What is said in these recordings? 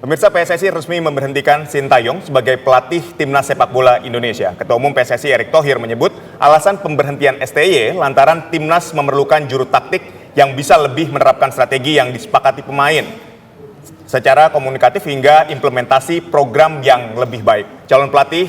Pemirsa, PSSI resmi memberhentikan Sintayong sebagai pelatih Timnas Sepak Bola Indonesia. Ketua Umum PSSI Erick Thohir menyebut alasan pemberhentian STY lantaran Timnas memerlukan juru taktik yang bisa lebih menerapkan strategi yang disepakati pemain secara komunikatif hingga implementasi program yang lebih baik. Calon pelatih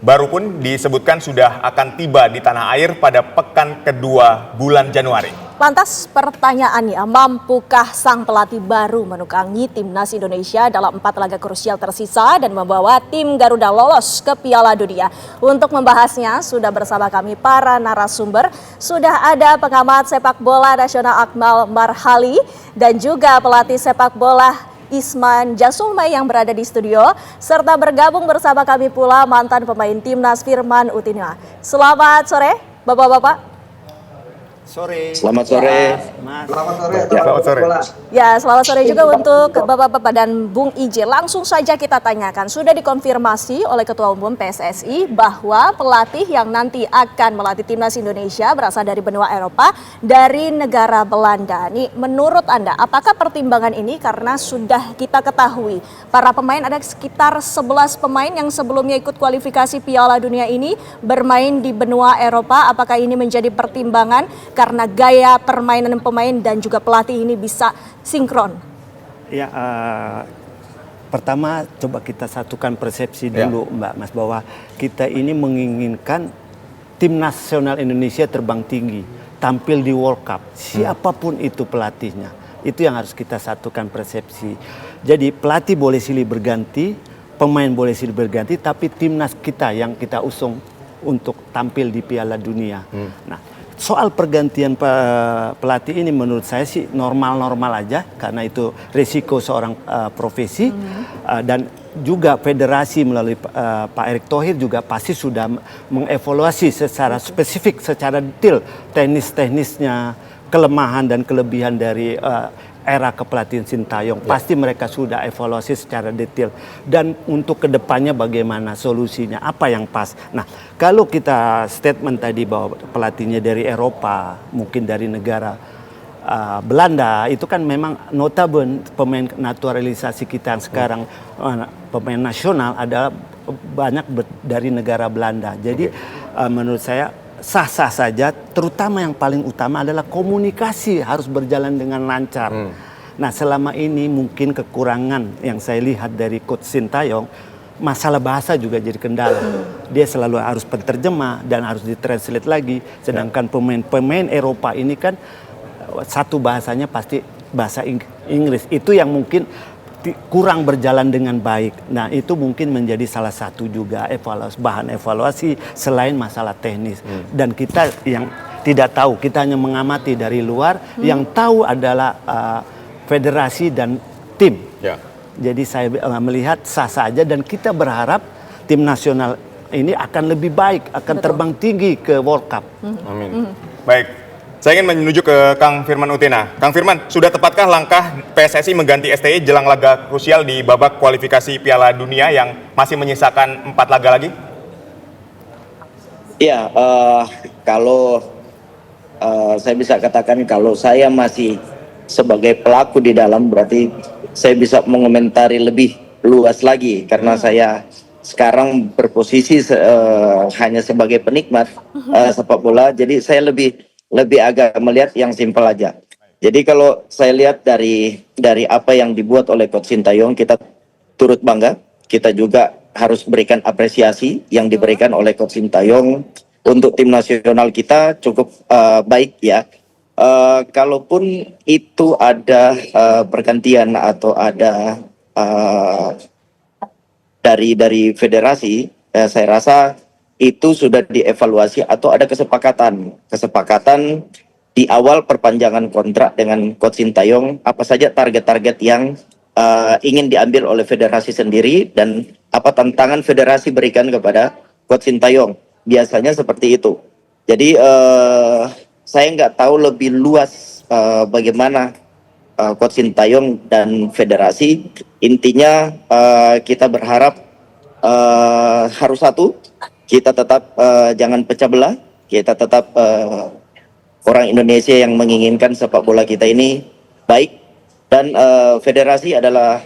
baru pun disebutkan sudah akan tiba di tanah air pada pekan kedua bulan Januari. Lantas pertanyaannya, mampukah sang pelatih baru menukangi Timnas Indonesia dalam 4 laga krusial tersisa dan membawa tim Garuda lolos ke Piala Dunia? Untuk membahasnya sudah bersama kami para narasumber. Sudah ada pengamat sepak bola nasional Akmal Marhali dan juga pelatih sepak bola Isman Jasulma yang berada di studio, serta bergabung bersama kami pula mantan pemain Timnas Firman Utina. Selamat sore Bapak-bapak. Selamat sore. Selamat sore. Selamat sore. Ya, selamat sore juga untuk Bapak-bapak dan Bung Ije. Langsung saja kita tanyakan, sudah dikonfirmasi oleh Ketua Umum PSSI bahwa pelatih yang nanti akan melatih Timnas Indonesia berasal dari benua Eropa, dari negara Belanda. Nih, menurut Anda, apakah pertimbangan ini karena sudah kita ketahui para pemain ada sekitar 11 pemain yang sebelumnya ikut kualifikasi Piala Dunia ini bermain di benua Eropa, apakah ini menjadi pertimbangan karena gaya permainan pemain dan juga pelatih ini bisa sinkron? Ya, pertama coba kita satukan persepsi dulu Mbak Mas, bahwa kita ini menginginkan tim nasional Indonesia terbang tinggi, tampil di World Cup, siapapun itu pelatihnya. Itu yang harus kita satukan persepsi. Jadi pelatih boleh silih berganti, pemain boleh silih berganti, tapi timnas kita yang kita usung untuk tampil di Piala Dunia. Nah, soal pergantian pelatih ini menurut saya sih normal-normal aja, karena itu risiko seorang profesi. Dan juga federasi melalui Pak Erick Thohir juga pasti sudah mengevaluasi secara spesifik, secara detail teknisnya, kelemahan dan kelebihan dari era kepelatihan Sintayong. Pasti mereka sudah evaluasi secara detail. Dan untuk kedepannya bagaimana solusinya, apa yang pas. Nah, kalau kita statement tadi bahwa pelatihnya dari Eropa, mungkin dari negara Belanda, itu kan memang notabene pemain naturalisasi kita yang sekarang pemain nasional adalah banyak dari negara Belanda. Jadi menurut saya sah-sah saja, terutama yang paling utama adalah komunikasi harus berjalan dengan lancar. Nah, selama ini mungkin kekurangan yang saya lihat dari Coach Sintayong, masalah bahasa juga jadi kendala. Dia selalu harus penterjemah dan harus ditranslate lagi. Sedangkan pemain Eropa ini kan satu bahasanya pasti bahasa Inggris. Itu yang mungkin kurang berjalan dengan baik. Nah, itu mungkin menjadi salah satu juga bahan evaluasi selain masalah teknis. Dan kita yang tidak tahu, kita hanya mengamati dari luar, yang tahu adalah federasi dan tim. Jadi saya melihat sah-sah aja, dan kita berharap tim nasional ini akan lebih baik, akan terbang tinggi ke World Cup. Amin. Baik. Saya ingin menuju ke Kang Firman Utina. Kang Firman, sudah tepatkah langkah PSSI mengganti STY jelang laga krusial di babak kualifikasi Piala Dunia yang masih menyisakan 4 laga lagi? Iya, kalau saya bisa katakan kalau saya masih sebagai pelaku di dalam, berarti saya bisa mengomentari lebih luas lagi karena saya sekarang berposisi hanya sebagai penikmat sepak bola. Jadi saya lebih agak melihat yang simpel aja. Jadi kalau saya lihat dari apa yang dibuat oleh Coach Sintayong, kita turut bangga. Kita juga harus berikan apresiasi yang diberikan oleh Coach Sintayong untuk tim nasional kita cukup baik ya. Kalaupun itu ada pergantian atau ada dari federasi, saya rasa itu sudah dievaluasi atau ada kesepakatan di awal perpanjangan kontrak dengan Coach Sintayong, apa saja target-target yang ingin diambil oleh federasi sendiri dan apa tantangan federasi berikan kepada Coach Sintayong. Biasanya seperti itu. Jadi saya nggak tahu lebih luas bagaimana Coach Sintayong dan federasi. Intinya kita berharap harus satu. Kita tetap jangan pecah belah, kita tetap orang Indonesia yang menginginkan sepak bola kita ini baik, Dan federasi adalah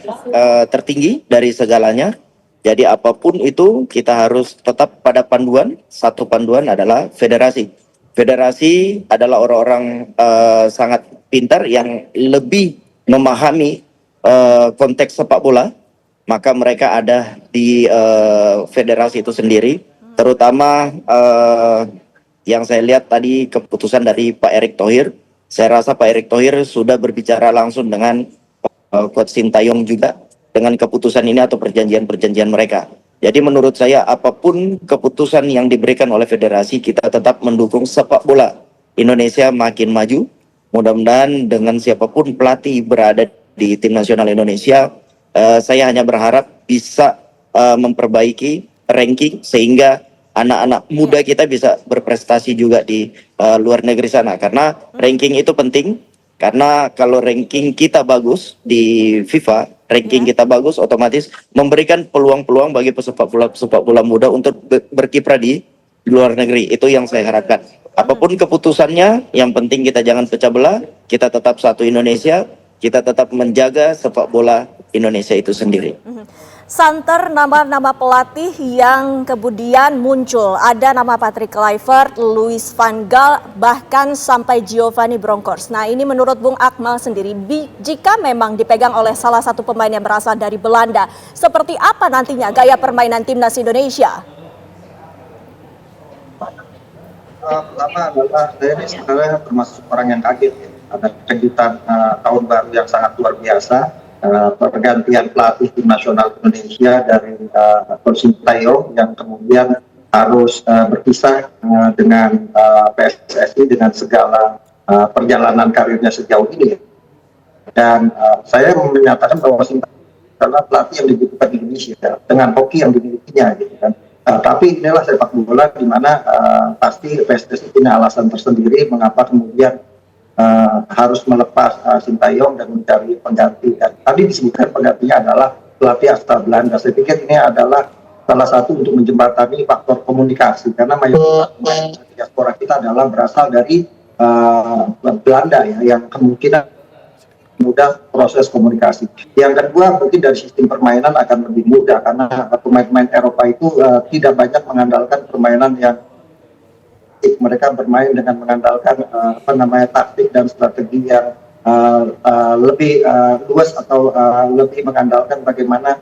tertinggi dari segalanya. Jadi apapun itu kita harus tetap pada panduan. Satu panduan adalah federasi. Federasi adalah orang-orang sangat pintar yang lebih memahami konteks sepak bola. Maka mereka ada di federasi itu sendiri. Terutama yang saya lihat tadi keputusan dari Pak Erick Thohir. Saya rasa Pak Erick Thohir sudah berbicara langsung dengan Coach Sintayong juga dengan keputusan ini atau perjanjian-perjanjian mereka. Jadi menurut saya apapun keputusan yang diberikan oleh federasi, kita tetap mendukung sepak bola Indonesia makin maju. Mudah-mudahan dengan siapapun pelatih berada di tim nasional Indonesia, saya hanya berharap bisa memperbaiki ranking sehingga anak-anak muda kita bisa berprestasi juga di luar negeri sana. Karena ranking itu penting. Karena kalau ranking kita bagus di FIFA, ranking kita bagus, otomatis memberikan peluang-peluang bagi pesepak bola muda untuk berkiprah di luar negeri. Itu yang saya harapkan. Apapun keputusannya, yang penting kita jangan pecah belah. Kita tetap satu Indonesia. Kita tetap menjaga sepak bola Indonesia itu sendiri. Santer nama-nama pelatih yang kemudian muncul. Ada nama Patrick Kluivert, Louis van Gaal, bahkan sampai Giovanni Bronckhorst. Nah, ini menurut Bung Akmal sendiri, jika memang dipegang oleh salah satu pemain yang berasal dari Belanda, seperti apa nantinya gaya permainan timnas Indonesia? Pertama adalah saya ini sebenarnya termasuk orang yang kaget ya. Ada kejutan tahun baru yang sangat luar biasa. Pergantian pelatih tim nasional Indonesia dari Coach Sintayong yang kemudian harus berpisah dengan PSSI dengan segala perjalanan karirnya sejauh ini. Dan saya menyatakan bahwa Sintayong adalah pelatih yang dibutuhkan di Indonesia dengan hoki yang dimilikinya, gitu kan. Tapi inilah sepak bola di mana pasti PSSI punya alasan tersendiri mengapa kemudian harus melepas Sintayong dan mencari pengganti. Dan tadi disebutkan penggantinya adalah pelatih asal Belanda. Saya pikir ini adalah salah satu untuk menjembatani faktor komunikasi karena mayoritas pemain diaspora kita adalah berasal dari Belanda ya, yang kemungkinan mudah proses komunikasi. Yang kedua mungkin dari sistem permainan akan lebih mudah karena pemain-pemain Eropa itu tidak banyak mengandalkan permainan yang mereka bermain dengan mengandalkan taktik dan strategi yang lebih luas atau lebih mengandalkan bagaimana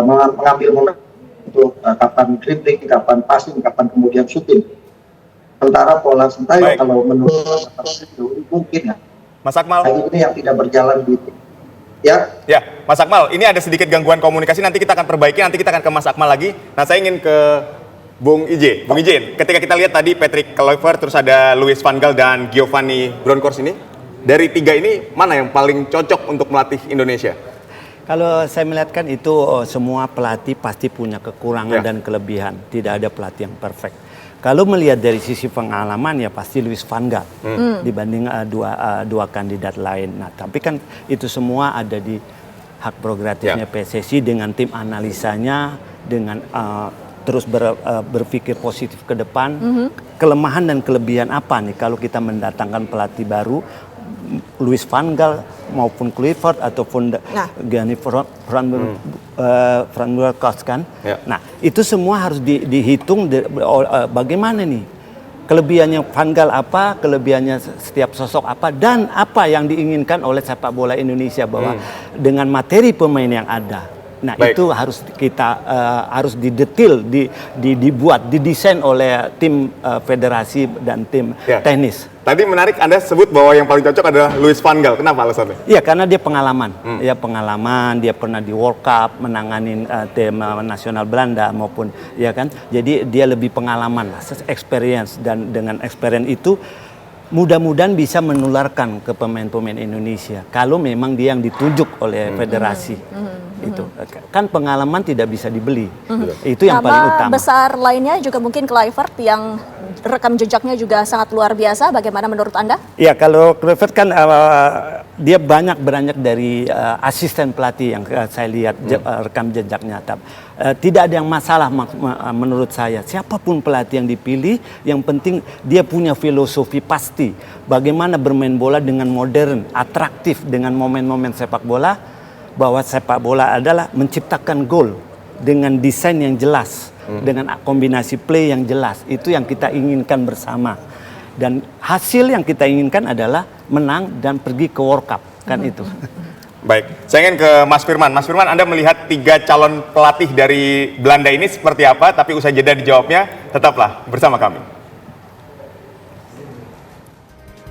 mengambil momen untuk kapan dribbling, kapan passing, kapan kemudian shooting. Sementara pola Sintayong kalau menurut mungkin ya. Mas Akmal. Ini yang tidak berjalan di Ya, Mas Akmal, ini ada sedikit gangguan komunikasi, nanti kita akan perbaiki, nanti kita akan ke Mas Akmal lagi. Nah, saya ingin ke Bung Ije, ketika kita lihat tadi Patrick Kluivert, terus ada Louis van Gaal dan Giovanni Bronckhorst ini, dari tiga ini mana yang paling cocok untuk melatih Indonesia? Kalau saya melihatkan itu semua pelatih pasti punya kekurangan dan kelebihan, tidak ada pelatih yang perfect. Kalau melihat dari sisi pengalaman ya pasti Louis van Gaal dibanding dua kandidat lain. Nah, tapi kan itu semua ada di hak prerogatifnya PSSI dengan tim analisanya, dengan terus berpikir positif ke depan. Kelemahan dan kelebihan apa nih kalau kita mendatangkan pelatih baru, Louis van Gaal maupun Kluivert ataupun Giovanni Bronckhorst kan. Nah, itu semua harus dihitung bagaimana nih kelebihannya Van Gaal apa, kelebihannya setiap sosok apa, dan apa yang diinginkan oleh sepak bola Indonesia bahwa dengan materi pemain yang ada. Nah, itu harus kita harus didetil, dibuat, didesain oleh tim federasi dan tim teknis. Tadi menarik Anda sebut bahwa yang paling cocok adalah Louis van Gaal. Kenapa alasannya? Iya, karena dia pengalaman. Ya, pengalaman, dia pernah di World Cup menanganin tim nasional Belanda maupun ya kan. Jadi dia lebih pengalaman, experience, dan dengan experience itu mudah-mudahan bisa menularkan ke pemain-pemain Indonesia kalau memang dia yang ditunjuk oleh federasi. Itu kan pengalaman tidak bisa dibeli. Itu yang paling utama. Nama besar lainnya juga mungkin Kluivert yang rekam jejaknya juga sangat luar biasa. Bagaimana menurut Anda? Ya, kalau Kluivert kan dia banyak beranjak dari asisten pelatih yang saya lihat rekam jejaknya. Tidak ada yang masalah menurut saya. Siapapun pelatih yang dipilih, yang penting dia punya filosofi pasti. Bagaimana bermain bola dengan modern, atraktif dengan momen-momen sepak bola. Bahwa sepak bola adalah menciptakan gol dengan desain yang jelas, dengan kombinasi play yang jelas. Itu yang kita inginkan bersama. Dan hasil yang kita inginkan adalah menang dan pergi ke World Cup, kan itu. Baik, saya ingin ke Mas Firman. Mas Firman, Anda melihat 3 calon pelatih dari Belanda ini seperti apa? Tapi usai jeda dijawabnya, tetaplah bersama kami.